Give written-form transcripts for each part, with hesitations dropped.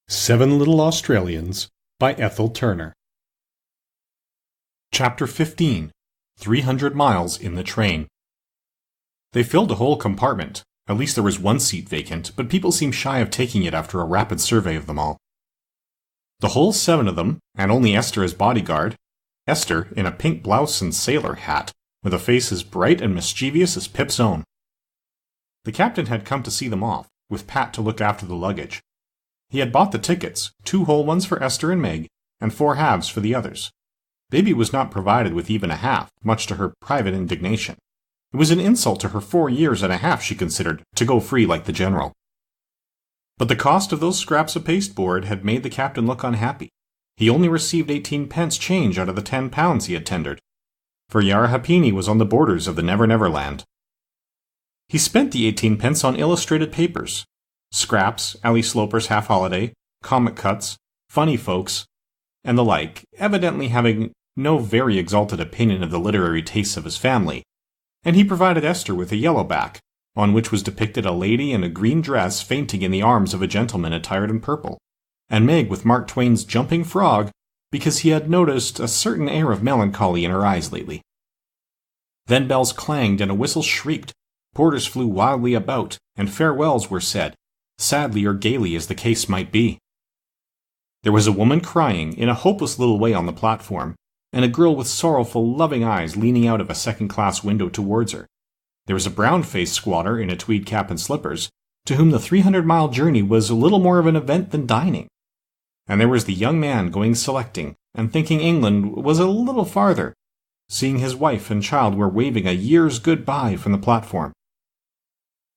Seven Little Australians by Ethel Turner. Chapter 15. 300 Miles in the Train. They filled a whole compartment. At least there was one seat vacant, but people seemed shy of taking it after a rapid survey of them all. The whole seven of them, and only Esther as bodyguard, Esther in a pink blouse and sailor hat, with a face as bright and mischievous as Pip's own. The captain had come to see them off, with Pat to look after the luggage. He had bought the tickets, 2 whole ones for Esther and Meg, and 4 halves for the others. Baby was not provided with even a half, much to her private indignation. It was an insult to her 4 years and a half, she considered, to go free like the General. But the cost of those scraps of pasteboard had made the captain look unhappy. He only received 18 pence change out of the £10 he had tendered, for Yarrahapini was on the borders of the Never Never Land. He spent the 18 pence on illustrated papers, scraps, Ally Sloper's Half Holiday, comic cuts, funny folks, and the like, evidently having no very exalted opinion of the literary tastes of his family, and he provided Esther with a yellow back, on which was depicted a lady in a green dress fainting in the arms of a gentleman attired in purple, and Meg with Mark Twain's Jumping Frog, because he had noticed a certain air of melancholy in her eyes lately. Then bells clanged and a whistle shrieked, porters flew wildly about, and farewells were said, sadly or gaily as the case might be. There was a woman crying in a hopeless little way on the platform, and a girl with sorrowful, loving eyes leaning out of a second-class window towards her. There was a brown-faced squatter in a tweed cap and slippers, to whom the 300-mile journey was a little more of an event than dining. And there was the young man going selecting, and thinking England was a little farther, seeing his wife and child were waving a year's goodbye from the platform.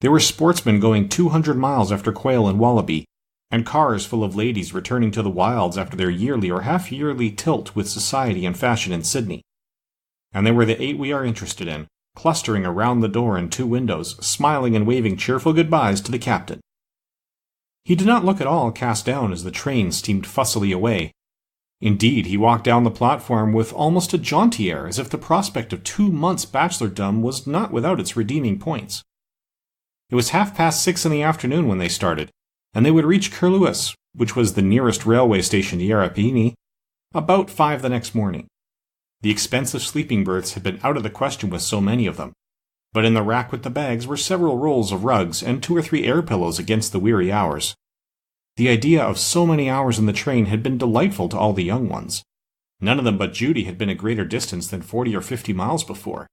There were sportsmen going 200 miles after quail and wallaby, and cars full of ladies returning to the wilds after their yearly or half-yearly tilt with society and fashion in Sydney. And there were the 8 we are interested in, clustering around the door and 2 windows, smiling and waving cheerful goodbyes to the captain. He did not look at all cast down as the train steamed fussily away. Indeed, he walked down the platform with almost a jaunty air, as if the prospect of 2 months' bachelordom was not without its redeeming points. It was 6:30 in the afternoon when they started, and they would reach Curlewis, which was the nearest railway station to Yarrahapini, about 5 the next morning. The expensive sleeping berths had been out of the question with so many of them, but in the rack with the bags were several rolls of rugs and 2 or 3 air pillows against the weary hours. The idea of so many hours in the train had been delightful to all the young ones. None of them but Judy had been a greater distance than 40 or 50 miles before,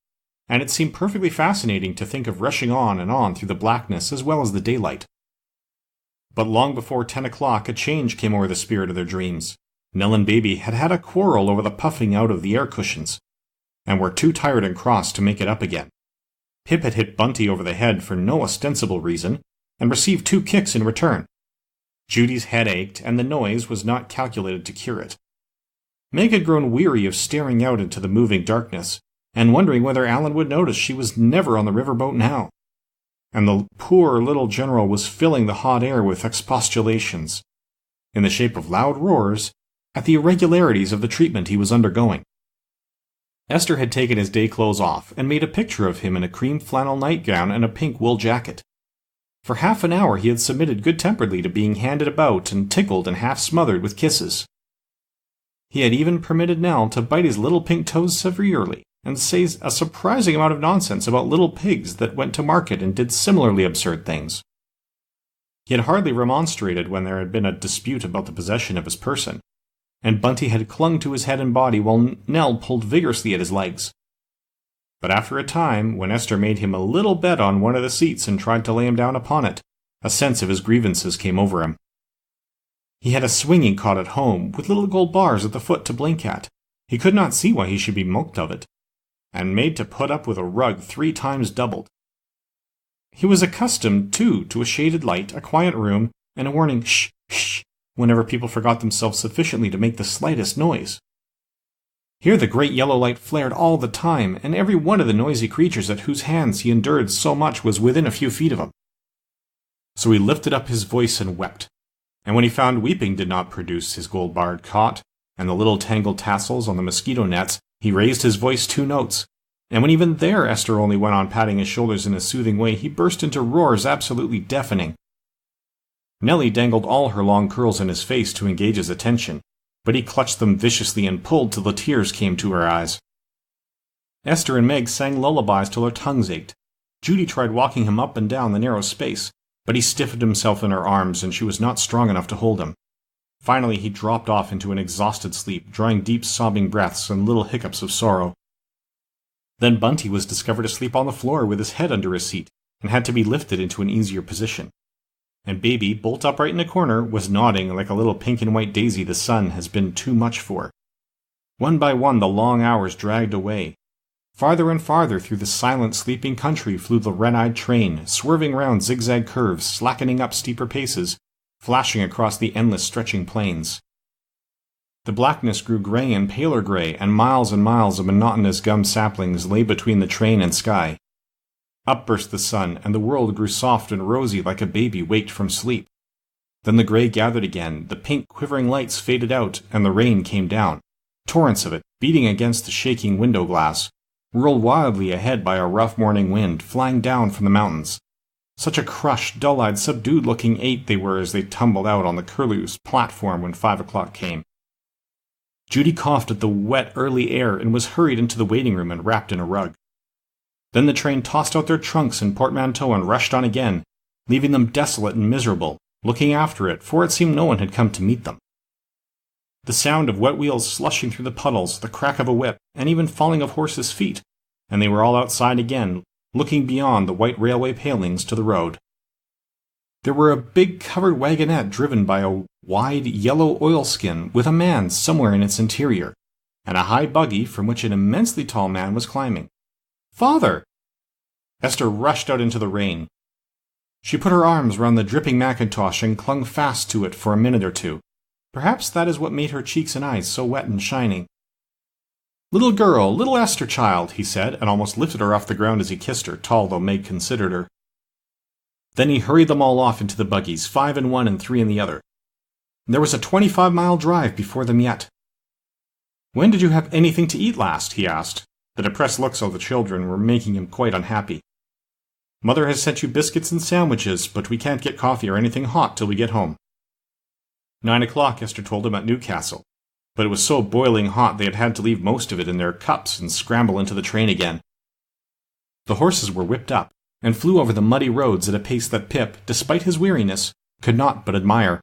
and it seemed perfectly fascinating to think of rushing on and on through the blackness as well as the daylight. But long before 10 o'clock a change came over the spirit of their dreams. Nell and Baby had had a quarrel over the puffing out of the air cushions, and were too tired and cross to make it up again. Pip had hit Bunty over the head for no ostensible reason, and received 2 kicks in return. Judy's head ached, and the noise was not calculated to cure it. Meg had grown weary of staring out into the moving darkness, and wondering whether Alan would notice she was never on the riverboat now. And the poor little General was filling the hot air with expostulations, in the shape of loud roars, at the irregularities of the treatment he was undergoing. Esther had taken his day clothes off, and made a picture of him in a cream flannel nightgown and a pink wool jacket. For half an hour he had submitted good-temperedly to being handed about and tickled and half-smothered with kisses. He had even permitted Nell to bite his little pink toes severely, and say a surprising amount of nonsense about little pigs that went to market and did similarly absurd things. He had hardly remonstrated when there had been a dispute about the possession of his person, and Bunty had clung to his head and body while Nell pulled vigorously at his legs. But after a time, when Esther made him a little bed on one of the seats and tried to lay him down upon it, a sense of his grievances came over him. He had a swinging cot at home, with little gold bars at the foot to blink at. He could not see why he should be mulcted of it, and made to put up with a rug 3 times doubled. He was accustomed, too, to a shaded light, a quiet room, and a warning shh, shh, whenever people forgot themselves sufficiently to make the slightest noise. Here the great yellow light flared all the time, and every one of the noisy creatures at whose hands he endured so much was within a few feet of him. So he lifted up his voice and wept, and when he found weeping did not produce his gold-barred cot, and the little tangled tassels on the mosquito nets, he raised his voice 2 notes, and when even there Esther only went on patting his shoulders in a soothing way, he burst into roars absolutely deafening. Nellie dangled all her long curls in his face to engage his attention, but he clutched them viciously and pulled till the tears came to her eyes. Esther and Meg sang lullabies till their tongues ached. Judy tried walking him up and down the narrow space, but he stiffened himself in her arms and she was not strong enough to hold him. Finally he dropped off into an exhausted sleep, drawing deep sobbing breaths and little hiccups of sorrow. Then Bunty was discovered asleep on the floor with his head under his seat, and had to be lifted into an easier position. And Baby, bolt upright in a corner, was nodding like a little pink and white daisy the sun has been too much for. One by one the long hours dragged away. Farther and farther through the silent, sleeping country flew the red-eyed train, swerving round zigzag curves, slackening up steeper paces, flashing across the endless stretching plains. The blackness grew grey and paler grey, and miles of monotonous gum saplings lay between the train and sky. Up burst the sun, and the world grew soft and rosy like a baby waked from sleep. Then the grey gathered again, the pink quivering lights faded out, and the rain came down, torrents of it, beating against the shaking window glass, whirled wildly ahead by a rough morning wind, flying down from the mountains. Such a crushed, dull-eyed, subdued-looking 8 they were as they tumbled out on the Curlew's platform when 5 o'clock came. Judy coughed at the wet, early air and was hurried into the waiting room and wrapped in a rug. Then the train tossed out their trunks and portmanteaux and rushed on again, leaving them desolate and miserable, looking after it, for it seemed no one had come to meet them. The sound of wet wheels slushing through the puddles, the crack of a whip, and even falling of horses' feet, and they were all outside again, looking beyond the white railway palings to the road. There were a big covered wagonette driven by a wide yellow oilskin with a man somewhere in its interior, and a high buggy from which an immensely tall man was climbing. "Father!" Esther rushed out into the rain. She put her arms round the dripping mackintosh and clung fast to it for a minute or two. Perhaps that is what made her cheeks and eyes so wet and shining. "Little girl, little Esther child," he said, and almost lifted her off the ground as he kissed her, tall though Meg considered her. Then he hurried them all off into the buggies, 5 in one and 3 in the other. There was a 25-mile drive before them yet. "When did you have anything to eat last?" he asked. The depressed looks of the children were making him quite unhappy. "Mother has sent you biscuits and sandwiches, but we can't get coffee or anything hot till we get home." 9 o'clock, Esther told him, at Newcastle, but it was so boiling hot they had had to leave most of it in their cups and scramble into the train again. The horses were whipped up, and flew over the muddy roads at a pace that Pip, despite his weariness, could not but admire.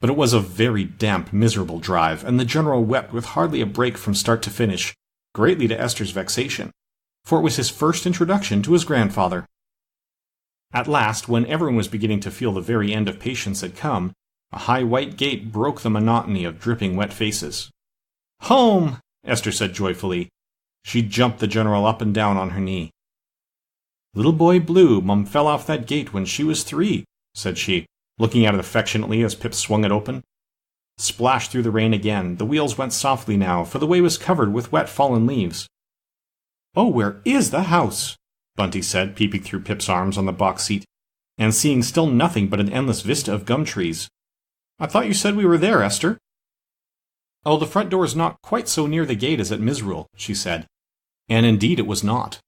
But it was a very damp, miserable drive, and the General wept with hardly a break from start to finish, greatly to Esther's vexation, for it was his first introduction to his grandfather. At last, when everyone was beginning to feel the very end of patience had come, a high white gate broke the monotony of dripping wet faces. "Home!" Esther said joyfully. She jumped the General up and down on her knee. "Little boy Blue, Mum fell off that gate when she was 3, said she, looking at it affectionately as Pip swung it open. Splash through the rain again. The wheels went softly now, for the way was covered with wet fallen leaves. "Oh, where is the house?" Bunty said, peeping through Pip's arms on the box seat, and seeing still nothing but an endless vista of gum trees. "I thought you said we were there, Esther." "Oh, the front door is not quite so near the gate as at Misrule," she said. And indeed it was not.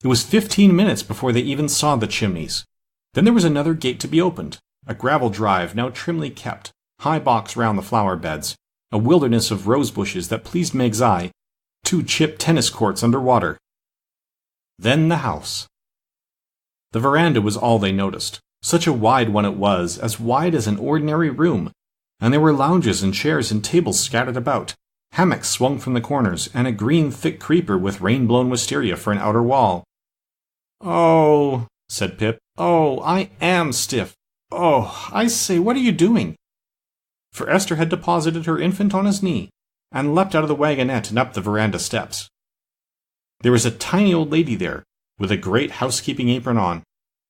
It was 15 minutes before they even saw the chimneys. Then there was another gate to be opened, a gravel drive now trimly kept, high box round the flower beds, a wilderness of rose bushes that pleased Meg's eye, 2 chipped tennis courts under water. Then the house. The veranda was all they noticed. Such a wide one it was, as wide as an ordinary room, and there were lounges and chairs and tables scattered about, hammocks swung from the corners, and a green thick creeper with rain-blown wisteria for an outer wall. "Oh," said Pip, "oh, I am stiff. Oh, I say, what are you doing?" For Esther had deposited her infant on his knee, and leapt out of the wagonette and up the veranda steps. There was a tiny old lady there, with a great housekeeping apron on.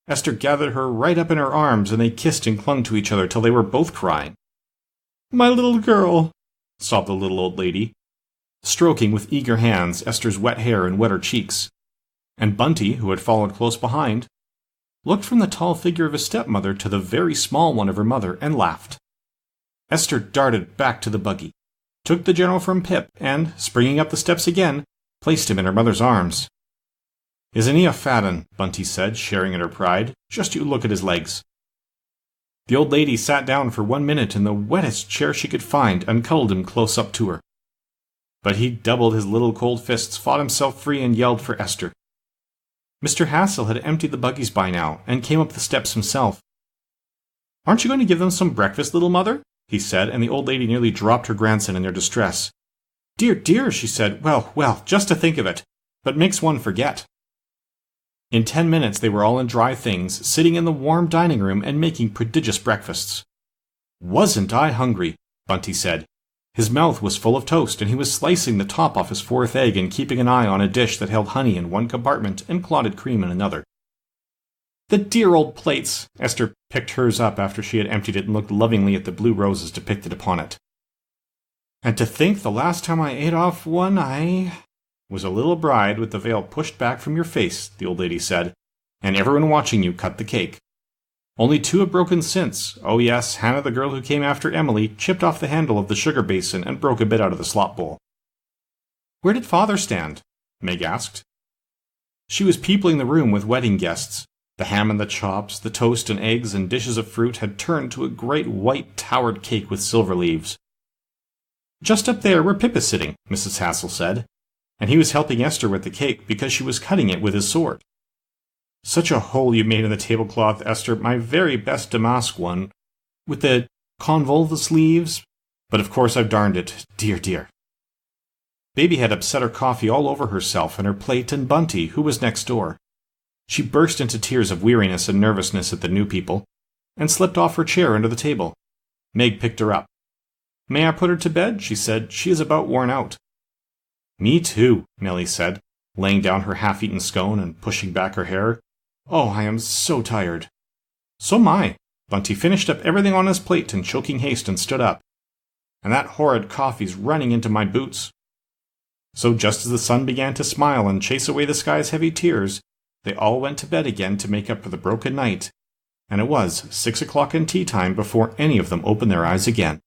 Esther gathered her right up in her arms, and they kissed and clung to each other till they were both crying. "My little girl," sobbed the little old lady, stroking with eager hands Esther's wet hair and wetter cheeks. And Bunty, who had followed close behind, looked from the tall figure of his stepmother to the very small one of her mother, and laughed. Esther darted back to the buggy, took the General from Pip, and, springing up the steps again, placed him in her mother's arms. "Isn't he a fat un?" Bunty said, sharing in her pride. "Just you look at his legs." The old lady sat down for 1 minute in the wettest chair she could find and cuddled him close up to her. But he doubled his little cold fists, fought himself free, and yelled for Esther. Mr. Hassel had emptied the buggies by now and came up the steps himself. "Aren't you going to give them some breakfast, little mother?" he said, and the old lady nearly dropped her grandson in their distress. "Dear, dear," she said. Well, just to think of it. But makes one forget." In 10 minutes they were all in dry things, sitting in the warm dining room and making prodigious breakfasts. "Wasn't I hungry?" Bunty said. His mouth was full of toast, and he was slicing the top off his 4th egg and keeping an eye on a dish that held honey in one compartment and clotted cream in another. "The dear old plates!" Esther picked hers up after she had emptied it and looked lovingly at the blue roses depicted upon it. "And to think the last time I ate off one I was a little bride with the veil pushed back from your face," the old lady said, "and everyone watching you cut the cake. Only 2 have broken since. Oh yes, Hannah, the girl who came after Emily, chipped off the handle of the sugar basin and broke a bit out of the slop bowl." "Where did Father stand?" Meg asked. She was peopling the room with wedding guests. The ham and the chops, the toast and eggs and dishes of fruit had turned to a great white towered cake with silver leaves. "Just up there where Pip is sitting," Mrs. Hassel said, and he was helping Esther with the cake because she was cutting it with his sword. "Such a hole you made in the tablecloth, Esther, my very best damask one, with the convolvulus leaves, but of course I've darned it, dear, dear." Baby had upset her coffee all over herself and her plate and Bunty, who was next door. She burst into tears of weariness and nervousness at the new people, and slipped off her chair under the table. Meg picked her up. "May I put her to bed?" she said. "She is about worn out." "Me too," Millie said, laying down her half-eaten scone and pushing back her hair. "Oh, I am so tired." "So am I." Bunty finished up everything on his plate in choking haste and stood up. "And that horrid coffee's running into my boots." So just as the sun began to smile and chase away the sky's heavy tears, they all went to bed again to make up for the broken night, and it was 6 o'clock and tea time before any of them opened their eyes again.